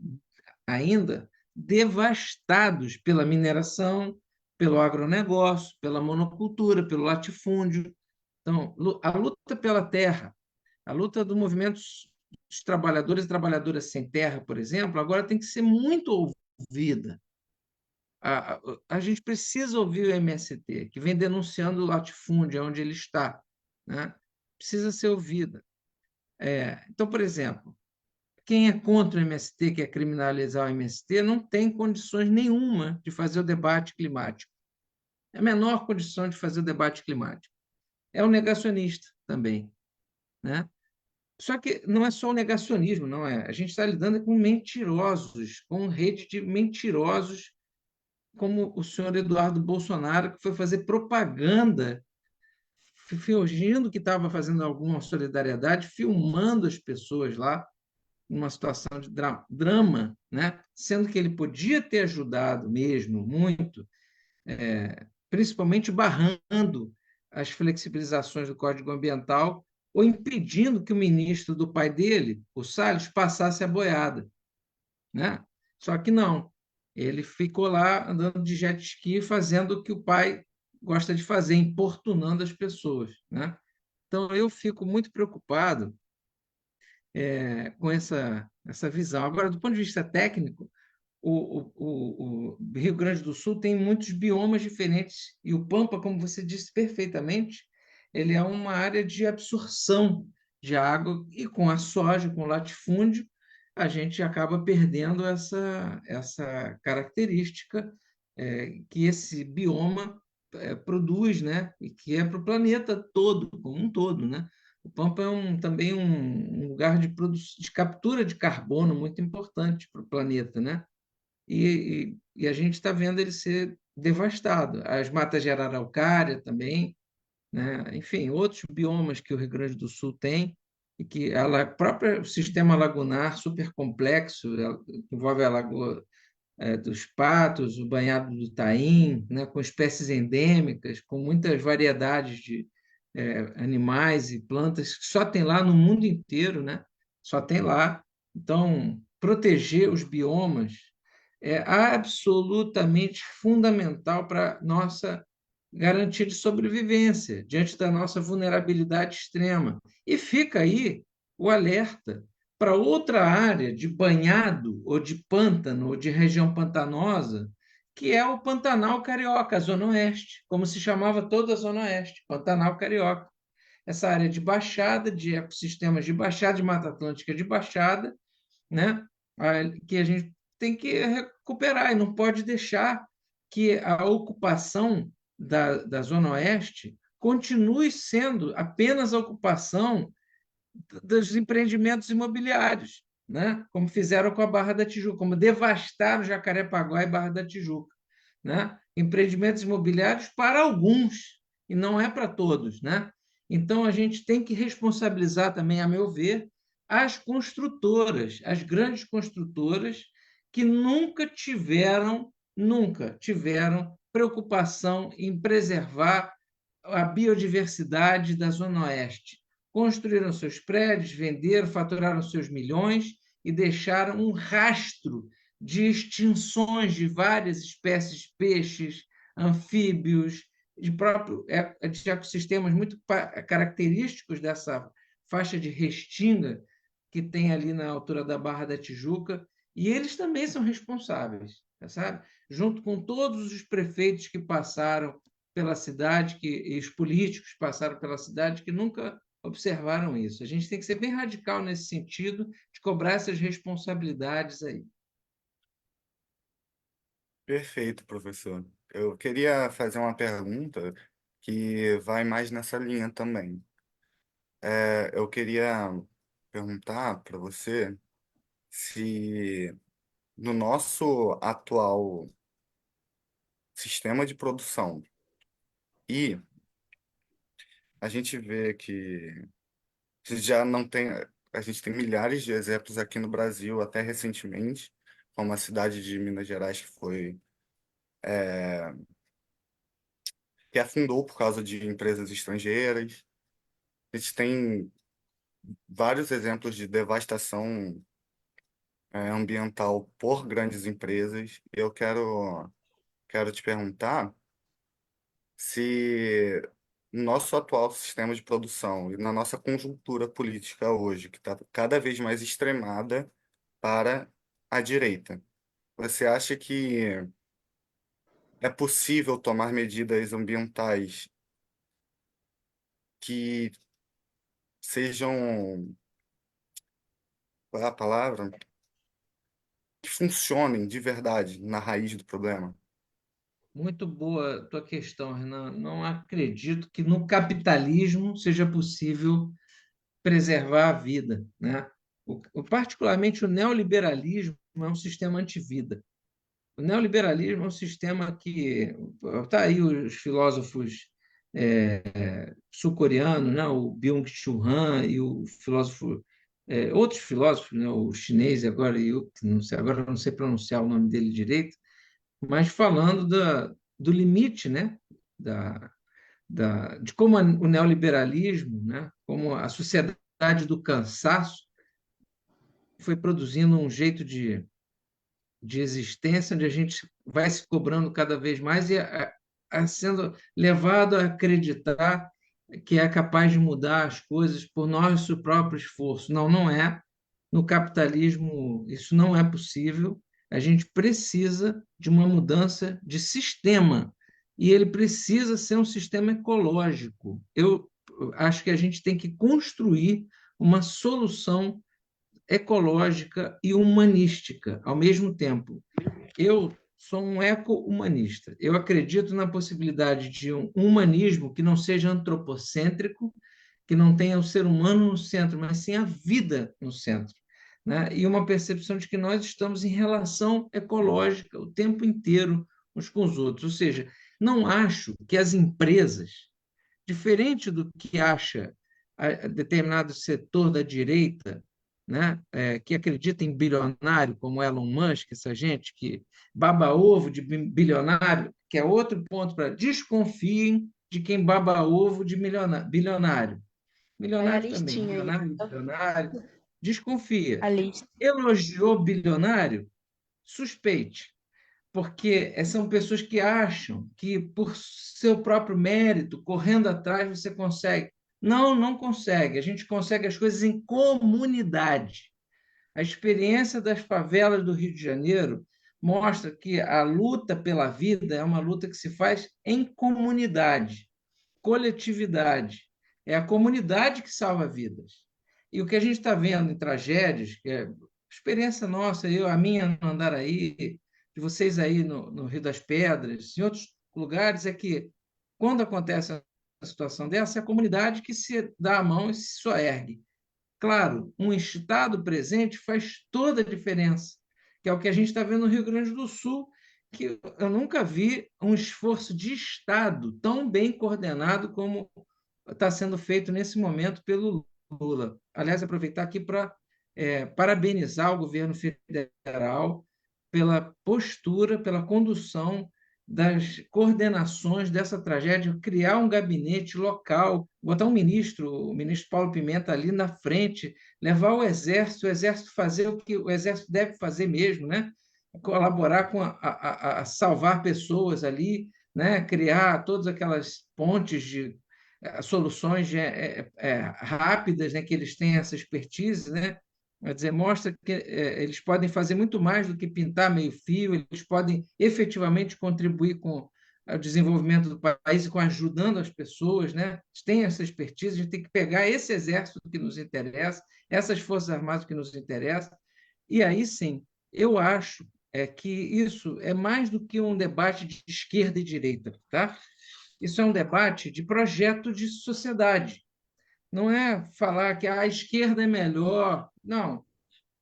ainda devastados pela mineração, pelo agronegócio, pela monocultura, pelo latifúndio. Então, a luta pela terra, a luta do movimento dos trabalhadores e trabalhadoras sem terra, por exemplo, agora tem que ser muito ouvida. A gente precisa ouvir o MST, que vem denunciando o latifúndio, onde ele está, né? Precisa ser ouvida. Então, por exemplo, quem é contra o MST, quer criminalizar o MST, não tem condições nenhuma de fazer o debate climático. É a menor condição de fazer o debate climático. É o negacionista também, né? Só que não é só o negacionismo, não é. A gente está lidando com mentirosos, com rede de mentirosos, como o senhor Eduardo Bolsonaro, que foi fazer propaganda, fingindo que estava fazendo alguma solidariedade, filmando as pessoas lá, numa situação de drama, né? Sendo que ele podia ter ajudado mesmo muito, principalmente barrando as flexibilizações do Código Ambiental ou impedindo que o ministro do pai dele, o Salles, passasse a boiada, né? Só que não, ele ficou lá andando de jet ski, fazendo o que o pai gosta de fazer, importunando as pessoas, né? Então, eu fico muito preocupado com essa visão. Agora, do ponto de vista técnico, o Rio Grande do Sul tem muitos biomas diferentes e o Pampa, como você disse perfeitamente, ele é uma área de absorção de água e com a soja, com o latifúndio, a gente acaba perdendo essa característica que esse bioma produz, né? E que é para o planeta todo, como um todo, né? O Pampa é também um lugar de captura de carbono muito importante para o planeta, né? E a gente está vendo ele ser devastado. As matas de araucária também, né? Enfim, outros biomas que o Rio Grande do Sul tem, e que o próprio sistema lagunar super complexo, que envolve a Lagoa dos Patos, o Banhado do Taim, né? Com espécies endêmicas, com muitas variedades de animais e plantas que só tem lá no mundo inteiro, né? Só tem lá. Então, proteger os biomas é absolutamente fundamental para nossa garantia de sobrevivência diante da nossa vulnerabilidade extrema. E fica aí o alerta para outra área de banhado ou de pântano ou de região pantanosa, que é o Pantanal Carioca, a Zona Oeste, como se chamava toda a Zona Oeste, Pantanal Carioca. Essa área de baixada, de ecossistemas de baixada, de Mata Atlântica de baixada, né? Que a gente tem que recuperar e não pode deixar que a ocupação da Zona Oeste continue sendo apenas a ocupação dos empreendimentos imobiliários, né? Como fizeram com a Barra da Tijuca, como devastaram Jacarepaguá e Barra da Tijuca, né? Empreendimentos imobiliários para alguns e não é para todos, né? Então a gente tem que responsabilizar também, a meu ver, as construtoras, as grandes construtoras que nunca tiveram preocupação em preservar a biodiversidade da Zona Oeste. Construíram seus prédios, venderam, faturaram seus milhões e deixaram um rastro de extinções de várias espécies de peixes, anfíbios, de ecossistemas muito característicos dessa faixa de restinga que tem ali na altura da Barra da Tijuca, e eles também são responsáveis, sabe? Junto com todos os prefeitos que passaram pela cidade, e os políticos passaram pela cidade, que nunca observaram isso. A gente tem que ser bem radical nesse sentido, de cobrar essas responsabilidades aí. Perfeito, professor. Eu queria fazer uma pergunta que vai mais nessa linha também. Eu queria perguntar para você se no nosso atual sistema de produção e a gente vê que já não tem, a gente tem milhares de exemplos aqui no Brasil, até recentemente, como a cidade de Minas Gerais que afundou por causa de empresas estrangeiras. A gente tem vários exemplos de devastação, ambiental por grandes empresas. Eu quero te perguntar se no nosso atual sistema de produção e na nossa conjuntura política hoje, que está cada vez mais extremada para a direita, você acha que é possível tomar medidas ambientais que sejam, qual é a palavra? Que funcionem de verdade na raiz do problema? Muito boa a tua questão, Renan. Não acredito que no capitalismo seja possível preservar a vida, né? Particularmente o neoliberalismo é um sistema antivida. O neoliberalismo é um sistema que está aí os filósofos sul-coreanos, né? O Byung-Chul Han e o filósofo outros filósofos, né? O chinês agora não sei, agora eu não sei pronunciar o nome dele direito, mas falando do limite, né? De como o neoliberalismo, né? Como a sociedade do cansaço foi produzindo um jeito de existência onde a gente vai se cobrando cada vez mais e sendo levado a acreditar que é capaz de mudar as coisas por nosso próprio esforço. Não, não é. No capitalismo, isso não é possível. A gente precisa de uma mudança de sistema e ele precisa ser um sistema ecológico. Eu acho que a gente tem que construir uma solução ecológica e humanística ao mesmo tempo. Eu sou um eco-humanista. Eu acredito na possibilidade de um humanismo que não seja antropocêntrico, que não tenha o ser humano no centro, mas sim a vida no centro, né? E uma percepção de que nós estamos em relação ecológica o tempo inteiro uns com os outros. Ou seja, não acho que as empresas, diferente do que acha determinado setor da direita, né, que acredita em bilionário, como Elon Musk, essa gente que baba ovo de bilionário, que é outro ponto para desconfiem de quem baba ovo de bilionário. Vai a Milionário também, listinha aí. bilionário, desconfia. A lista. Elogiou bilionário, suspeite, porque são pessoas que acham que, por seu próprio mérito, correndo atrás, você consegue. Não, não consegue. A gente consegue as coisas em comunidade. A experiência das favelas do Rio de Janeiro mostra que a luta pela vida é uma luta que se faz em comunidade, coletividade. É a comunidade que salva vidas. E o que a gente está vendo em tragédias, que é experiência nossa, a minha no Andaraí, de vocês aí no Rio das Pedras, em outros lugares, é que quando acontece uma situação dessa, é a comunidade que se dá a mão e se soergue. Claro, um Estado presente faz toda a diferença, que é o que a gente está vendo no Rio Grande do Sul, que eu nunca vi um esforço de Estado tão bem coordenado como está sendo feito nesse momento pelo Lula. Aliás, aproveitar aqui para parabenizar o governo federal pela postura, pela condução das coordenações dessa tragédia, criar um gabinete local, botar o ministro Paulo Pimenta ali na frente, levar o exército fazer o que o exército deve fazer mesmo, né? Colaborar com a salvar pessoas ali, né? Criar todas aquelas pontes de soluções rápidas, né? Que eles têm essa expertise, né? Quer dizer, mostra que eles podem fazer muito mais do que pintar meio fio, eles podem efetivamente contribuir com o desenvolvimento do país e com ajudando as pessoas, né? Eles têm essa expertise, a gente tem que pegar esse exército que nos interessa, essas forças armadas que nos interessam, e aí sim, eu acho que isso é mais do que um debate de esquerda e direita, tá? Isso é um debate de projeto de sociedade. Não é falar que a esquerda é melhor. Não.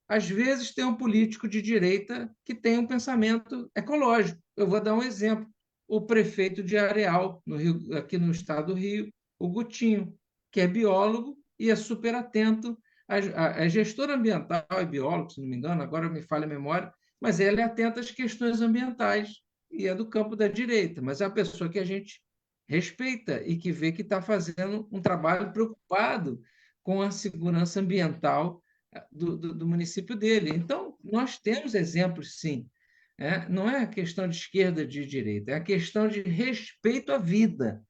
Às vezes tem um político de direita que tem um pensamento ecológico. Eu vou dar um exemplo. O prefeito de Areal, no Rio, aqui no estado do Rio, o Gutinho, que é biólogo e é super atento. É gestor ambiental, é biólogo, se não me engano, agora me falha a memória, mas ele é atento às questões ambientais e é do campo da direita, mas é uma pessoa que a gente respeita e que vê que está fazendo um trabalho preocupado com a segurança ambiental do município dele. Então, nós temos exemplos, sim. Não é a questão de esquerda, de direita, é a questão de respeito à vida.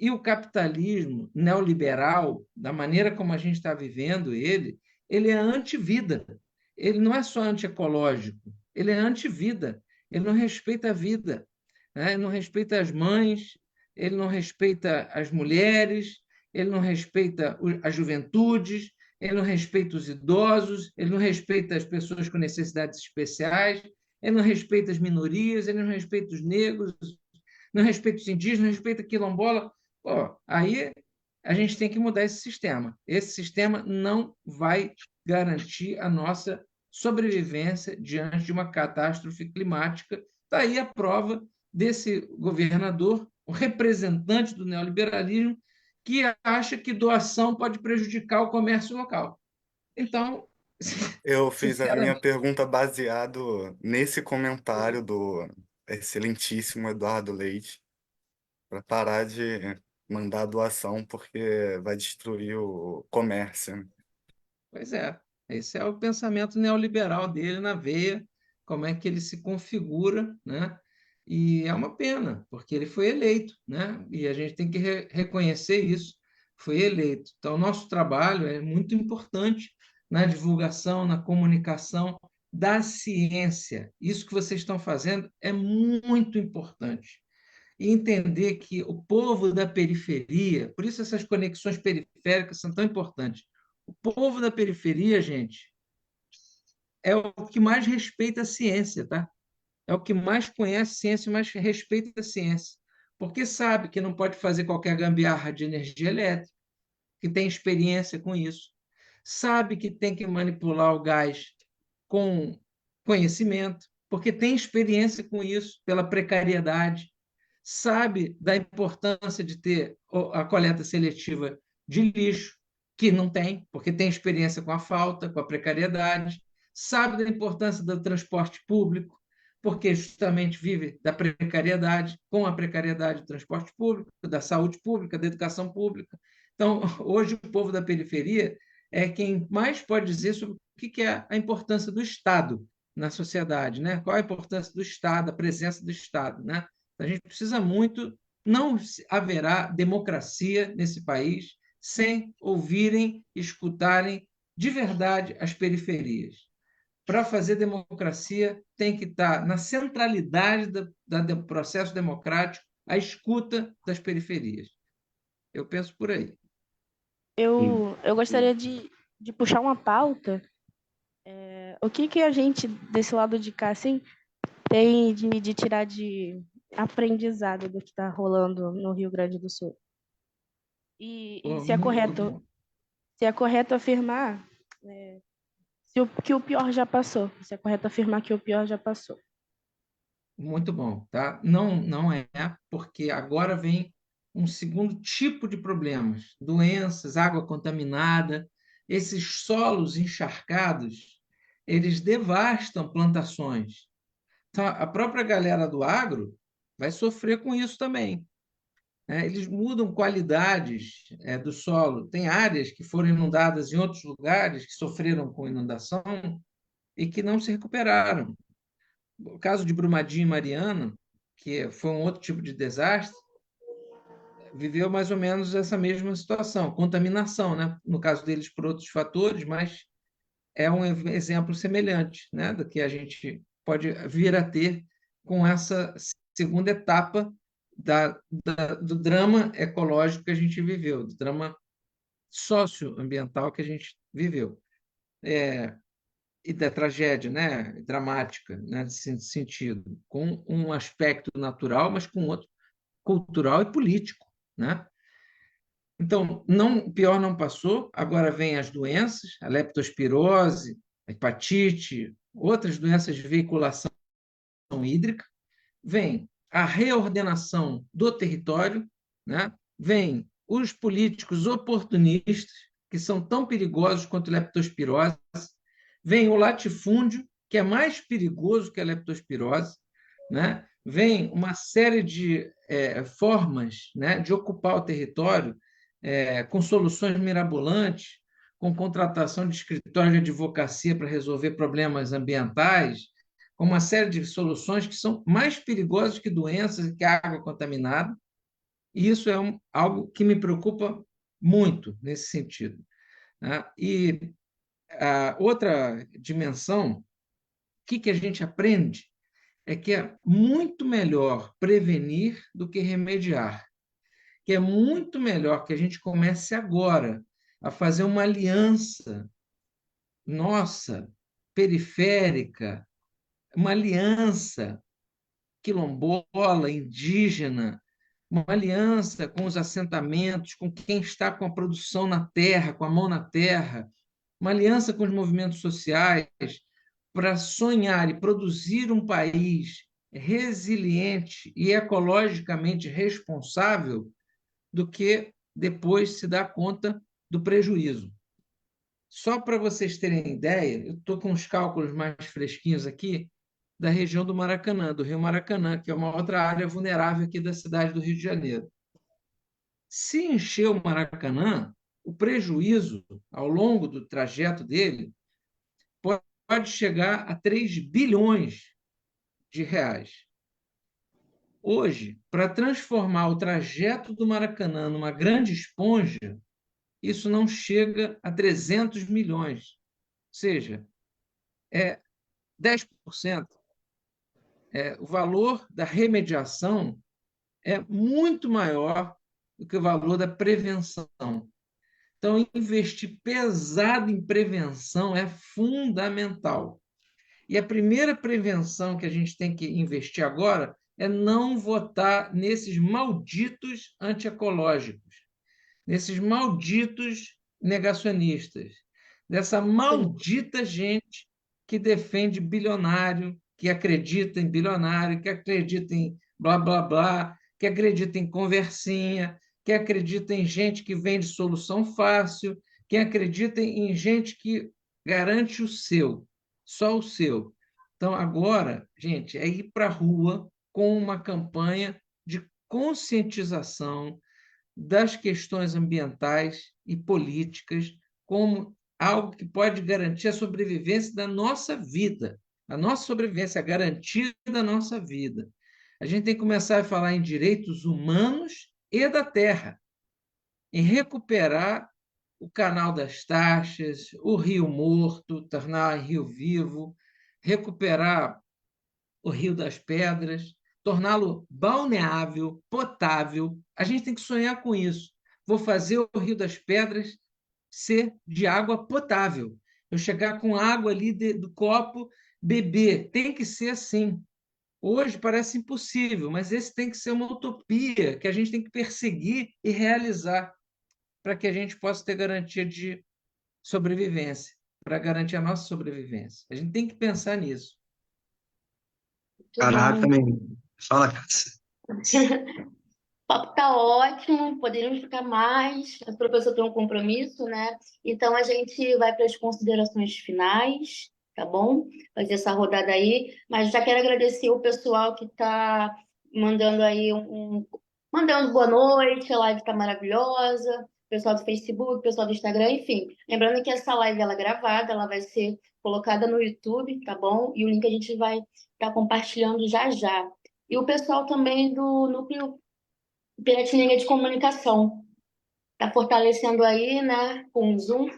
E o capitalismo neoliberal, da maneira como a gente está vivendo ele é anti-vida. Ele não é só anti-ecológico, ele é anti-vida. Ele não respeita a vida, né? Ele não respeita as mães, ele não respeita as mulheres, ele não respeita as juventudes, ele não respeita os idosos, ele não respeita as pessoas com necessidades especiais, ele não respeita as minorias, ele não respeita os negros, não respeita os indígenas, não respeita a quilombola. Pô, aí a gente tem que mudar esse sistema. Esse sistema não vai garantir a nossa sobrevivência diante de uma catástrofe climática. Está aí a prova desse governador, o representante do neoliberalismo, que acha que doação pode prejudicar o comércio local. Então, Eu fiz a minha sinceramente, pergunta baseado nesse comentário do excelentíssimo Eduardo Leite, para parar de mandar doação, porque vai destruir o comércio, né? pois é, esse é o pensamento neoliberal dele na veia, como é que ele se configura, né? E é uma pena, porque ele foi eleito, né? E a gente tem que reconhecer isso, foi eleito. Então, nosso trabalho é muito importante na divulgação, na comunicação da ciência. Isso que vocês estão fazendo é muito importante. E entender que o povo da periferia, por isso essas conexões periféricas são tão importantes. O povo da periferia, gente, é o que mais respeita a ciência, tá? É o que mais conhece ciência, mais respeita a ciência. Porque sabe que não pode fazer qualquer gambiarra de energia elétrica, que tem experiência com isso. Sabe que tem que manipular o gás com conhecimento, porque tem experiência com isso, pela precariedade. Sabe da importância de ter a coleta seletiva de lixo, que não tem, porque tem experiência com a falta, com a precariedade, sabe da importância do transporte público, porque justamente vive da precariedade, com a precariedade do transporte público, da saúde pública, da educação pública. Então, hoje, o povo da periferia é quem mais pode dizer sobre o que é a importância do Estado na sociedade, né? Qual a importância do Estado, a presença do Estado, né? A gente precisa muito, não haverá democracia nesse país sem ouvirem, escutarem de verdade as periferias. Para fazer democracia, tem que estar na centralidade do processo democrático a escuta das periferias. Eu penso por aí. Eu gostaria de puxar uma pauta. O que a gente, desse lado de cá, assim, tem de tirar de aprendizado do que está rolando no Rio Grande do Sul? E Oh, muito bom. se é correto afirmar que o pior já passou. Se é correto afirmar que o pior já passou. Muito bom, tá? Não, não é, porque agora vem um segundo tipo de problemas, doenças, água contaminada, esses solos encharcados, eles devastam plantações. Então, a própria galera do agro vai sofrer com isso também, né? Eles mudam qualidades do solo. Tem áreas que foram inundadas em outros lugares que sofreram com inundação e que não se recuperaram. O caso de Brumadinho e Mariana, que foi um outro tipo de desastre, viveu mais ou menos essa mesma situação, contaminação, né? No caso deles por outros fatores, mas é um exemplo semelhante, né, do que a gente pode vir a ter com essa segunda etapa do drama ecológico que a gente viveu, do drama socioambiental que a gente viveu, e da tragédia, né, dramática, né, nesse sentido, com um aspecto natural, mas com outro cultural e político, né? Então, não, o pior não passou, agora vem as doenças, a leptospirose, a hepatite, outras doenças de veiculação hídrica, vem a reordenação do território, né? Vem os políticos oportunistas, que são tão perigosos quanto a leptospirose, vem o latifúndio, que é mais perigoso que a leptospirose, né? Vem uma série de formas, né, de ocupar o território com soluções mirabolantes, com contratação de escritórios de advocacia para resolver problemas ambientais, com uma série de soluções que são mais perigosas que doenças e que a água contaminada. E isso é algo que me preocupa muito nesse sentido, né? E a outra dimensão, o que a gente aprende, é que é muito melhor prevenir do que remediar, que é muito melhor que a gente comece agora a fazer uma aliança nossa, periférica, uma aliança quilombola, indígena, uma aliança com os assentamentos, com quem está com a produção na terra, com a mão na terra, uma aliança com os movimentos sociais para sonhar e produzir um país resiliente e ecologicamente responsável do que depois se dar conta do prejuízo. Só para vocês terem ideia, eu estou com os cálculos mais fresquinhos aqui da região do Maracanã, do Rio Maracanã, que é uma outra área vulnerável aqui da cidade do Rio de Janeiro. Se encher o Maracanã, o prejuízo ao longo do trajeto dele pode chegar a 3 bilhões de reais. Hoje, para transformar o trajeto do Maracanã numa grande esponja, isso não chega a 300 milhões. Ou seja, é 10%. O valor da remediação é muito maior do que o valor da prevenção. Então, investir pesado em prevenção é fundamental. E a primeira prevenção que a gente tem que investir agora é não votar nesses malditos antiecológicos, nesses malditos negacionistas, dessa maldita gente que defende bilionário, que acredita em bilionário, que acredita em blá, blá, blá, que acredita em conversinha, que acredita em gente que vende solução fácil, que acredita em gente que garante o seu, só o seu. Então, agora, gente, é ir para a rua com uma campanha de conscientização das questões ambientais e políticas como algo que pode garantir a sobrevivência da nossa vida, a nossa sobrevivência, a garantia da nossa vida. A gente tem que começar a falar em direitos humanos e da terra, em recuperar o canal das taxas, o rio morto, tornar em rio vivo, recuperar o Rio das Pedras, torná-lo balneável, potável. A gente tem que sonhar com isso. Vou fazer o Rio das Pedras ser de água potável. Eu chegar com água ali do copo, beber. Tem que ser assim. Hoje parece impossível, mas esse tem que ser uma utopia que a gente tem que perseguir e realizar para que a gente possa ter garantia de sobrevivência, para garantir a nossa sobrevivência. A gente tem que pensar nisso. Muito Caraca, bom. man. Fala, Cássia. O papo tá ótimo, poderíamos ficar mais. O professor tem um compromisso, né? Então a gente vai para as considerações finais, tá bom? Fazer essa rodada aí. Mas já quero agradecer o pessoal que está mandando aí mandando boa noite, a live tá maravilhosa. Pessoal do Facebook, pessoal do Instagram, enfim. Lembrando que essa live ela é gravada, ela vai ser colocada no YouTube, tá bom? E o link a gente vai estar compartilhando já já. e o pessoal também do Núcleo Piratininga de Comunicação. Está fortalecendo aí, né, com o Zoom.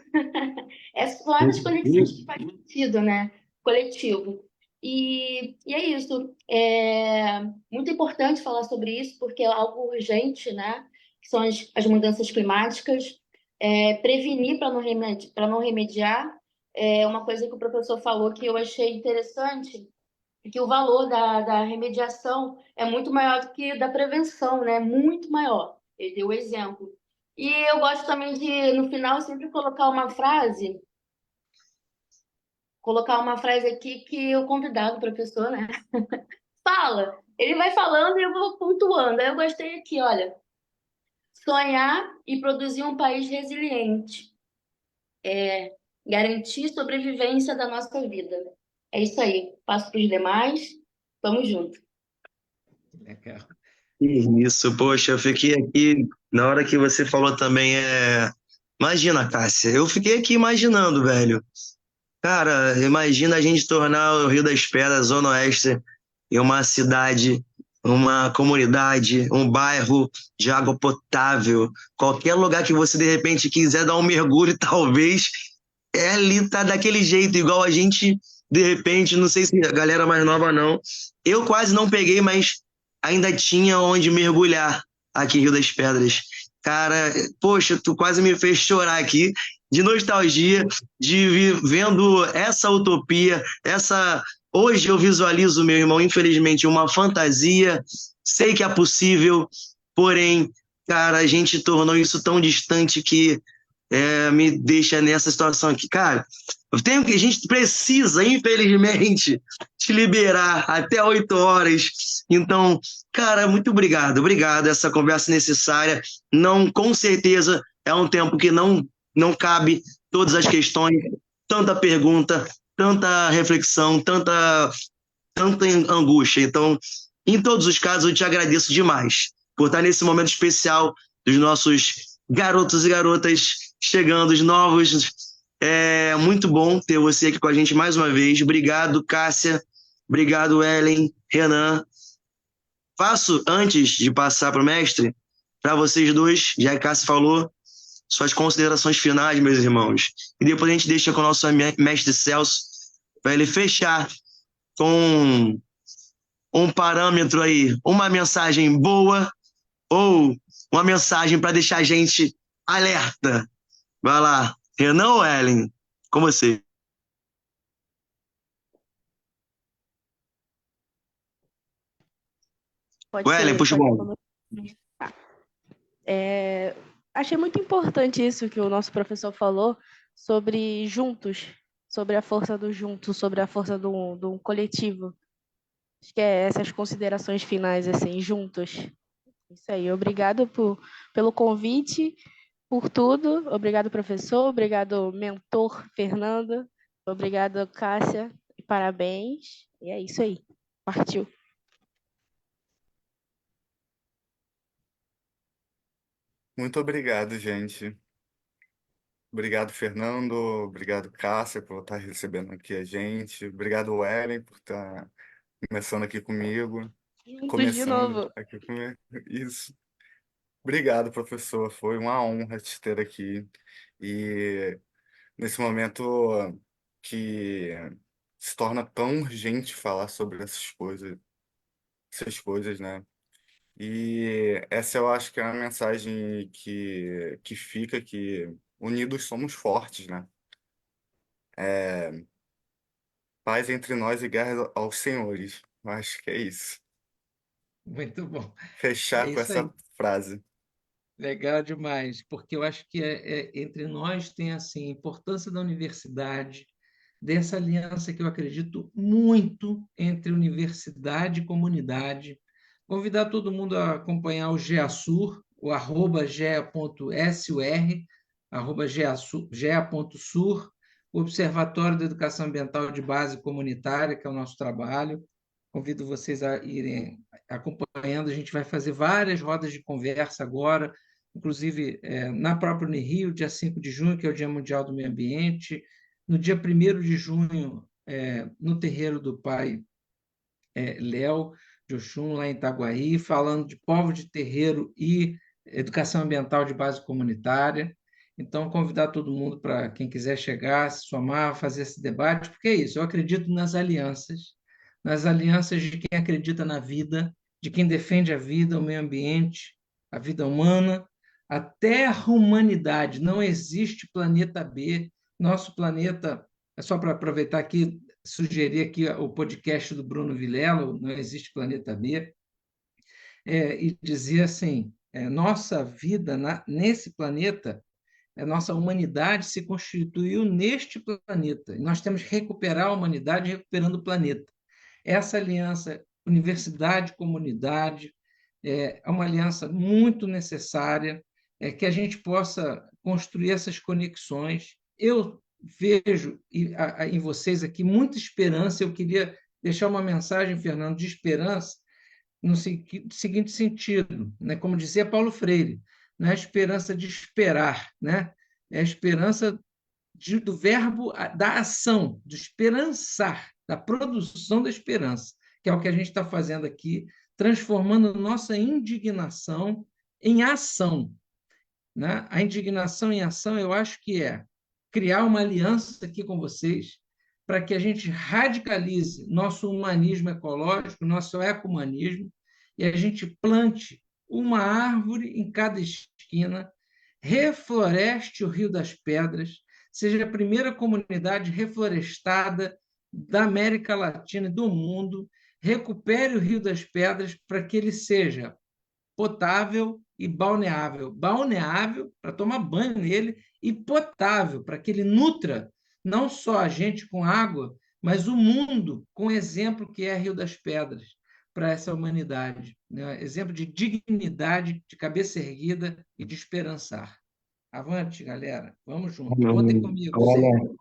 Essas são as conexões que fazem sentido, né? Coletivo. E é isso. É muito importante falar sobre isso, porque é algo urgente, né? Que são as mudanças climáticas. Prevenir para não remediar. É uma coisa que o professor falou que eu achei interessante, que o valor da remediação é muito maior do que da prevenção, né? Muito maior. Ele deu o exemplo. E eu gosto também de, no final, sempre colocar uma frase aqui que o convidado, o professor, né, fala. Ele vai falando e eu vou pontuando. Aí eu gostei aqui, olha, sonhar e produzir um país resiliente, garantir sobrevivência da nossa vida. É isso aí. Passo para os demais. Vamos junto. Legal. Isso, poxa, eu fiquei aqui, na hora que você falou também, imagina, Cássia, eu fiquei aqui imaginando, velho. Cara, imagina a gente tornar o Rio das Pedras, Zona Oeste, em uma cidade, uma comunidade, um bairro de água potável. Qualquer lugar que você de repente quiser dar um mergulho, talvez, ali tá daquele jeito, igual a gente, de repente, não sei se a galera mais nova não. Eu quase não peguei, mas ainda tinha onde mergulhar aqui em Rio das Pedras. Cara, poxa, tu quase me fez chorar aqui de nostalgia, vendo essa utopia, essa. Hoje eu visualizo, meu irmão, infelizmente, uma fantasia. Sei que é possível, porém, cara, a gente tornou isso tão distante que me deixa nessa situação aqui. Cara, a gente precisa, infelizmente, te liberar até 8 horas. Então, cara, muito obrigado. Obrigado. Essa conversa necessária. Não, com certeza, é um tempo que não cabe todas as questões, tanta pergunta, tanta reflexão, tanta angústia. Então, em todos os casos, eu te agradeço demais por estar nesse momento especial dos nossos garotos e garotas chegando, os novos. É muito bom ter você aqui com a gente mais uma vez. Obrigado, Cássia. Obrigado, Ellen, Renan. Passo, antes de passar para o mestre, para vocês dois, já que a Cássia falou, suas considerações finais, meus irmãos. E depois a gente deixa com o nosso mestre Celso, para ele fechar com um parâmetro aí, uma mensagem boa ou uma mensagem para deixar a gente alerta. Vai lá, Renan ou Ellen? Com você. Pode Ellen, ser, puxa o pode bom. ser. Tá. Achei muito importante isso que o nosso professor falou sobre juntos, sobre a força do junto, sobre a força do coletivo. Acho que é essas considerações finais, assim, juntos. Isso aí. Obrigado pelo convite, por tudo. Obrigado, professor. Obrigado, mentor Fernando. Obrigado, Cássia. E parabéns. E é isso aí. Partiu. Muito obrigado, gente. Obrigado, Fernando. Obrigado, Cássia, por estar recebendo aqui a gente. Obrigado, Ellen, por estar começando aqui comigo. Juntos de Começando novo. aqui comigo. Isso. Obrigado, professor. Foi uma honra te ter aqui. E nesse momento que se torna tão urgente falar sobre essas coisas, né? E essa eu acho que é a mensagem que fica, que unidos somos fortes, né? Paz entre nós e guerra aos senhores. Eu acho que é isso. Muito bom. É Fechar com isso aí. essa frase. Legal demais, porque eu acho que entre nós tem assim, a importância da universidade, dessa aliança que eu acredito muito entre universidade e comunidade. Convidar todo mundo a acompanhar o GEASUR, o @gea.sur, @gea.sur, o Observatório da Educação Ambiental de Base Comunitária, que é o nosso trabalho. Convido vocês a irem acompanhando. A gente vai fazer várias rodas de conversa agora, inclusive na própria Unirio, dia 5 de junho, que é o Dia Mundial do Meio Ambiente, no dia 1º de junho, no Terreiro do Pai Léo, de Oxum, lá em Itaguaí, falando de povos de terreiro e educação ambiental de base comunitária. Então, convidar todo mundo para quem quiser chegar, se somar, fazer esse debate, porque é isso, eu acredito nas alianças de quem acredita na vida, de quem defende a vida, o meio ambiente, a vida humana, até a humanidade. Não existe planeta B. Nosso planeta, é só para aproveitar aqui, sugerir aqui o podcast do Bruno Vilela, Não Existe Planeta B, e dizer assim, nossa vida nesse planeta, a nossa humanidade se constituiu neste planeta, e nós temos que recuperar a humanidade recuperando o planeta. Essa aliança universidade-comunidade é uma aliança muito necessária, que a gente possa construir essas conexões. Eu vejo em vocês aqui muita esperança. Eu queria deixar uma mensagem, Fernando, de esperança no seguinte sentido, né? Como dizia Paulo Freire, não é a esperança de esperar, né? É a esperança do verbo da ação, de esperançar, da produção da esperança, que é o que a gente está fazendo aqui, transformando nossa indignação em ação, né? A indignação em ação, eu acho que é criar uma aliança aqui com vocês para que a gente radicalize nosso humanismo ecológico, nosso ecumanismo, e a gente plante uma árvore em cada esquina, refloreste o Rio das Pedras, seja a primeira comunidade reflorestada da América Latina e do mundo, recupere o Rio das Pedras para que ele seja potável e balneável. Balneável para tomar banho nele e potável para que ele nutra não só a gente com água, mas o mundo com exemplo que é Rio das Pedras para essa humanidade, né? Exemplo de dignidade, de cabeça erguida e de esperançar. Avante, galera. Vamos junto. Contem comigo sempre.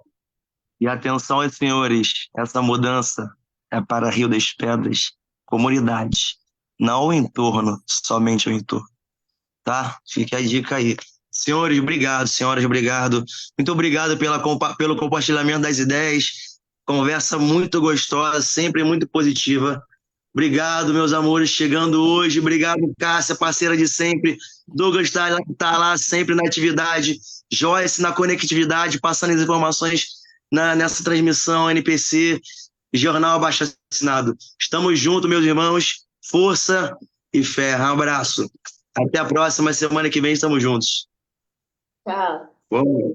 E atenção, senhores, essa mudança é para Rio das Pedras, comunidade, não o entorno, somente o entorno, tá? Fica a dica aí. Senhores, obrigado, senhoras, obrigado. Muito obrigado pelo compartilhamento das ideias. Conversa muito gostosa, sempre muito positiva. Obrigado, meus amores, chegando hoje. Obrigado, Cássia, parceira de sempre. Douglas tá lá sempre na atividade. Joyce na conectividade, passando as informações nessa transmissão NPC, Jornal Abaixo Assinado. Estamos juntos, meus irmãos. Força e fé. Um abraço. Até a próxima semana que vem, estamos juntos. Tchau. Vamos.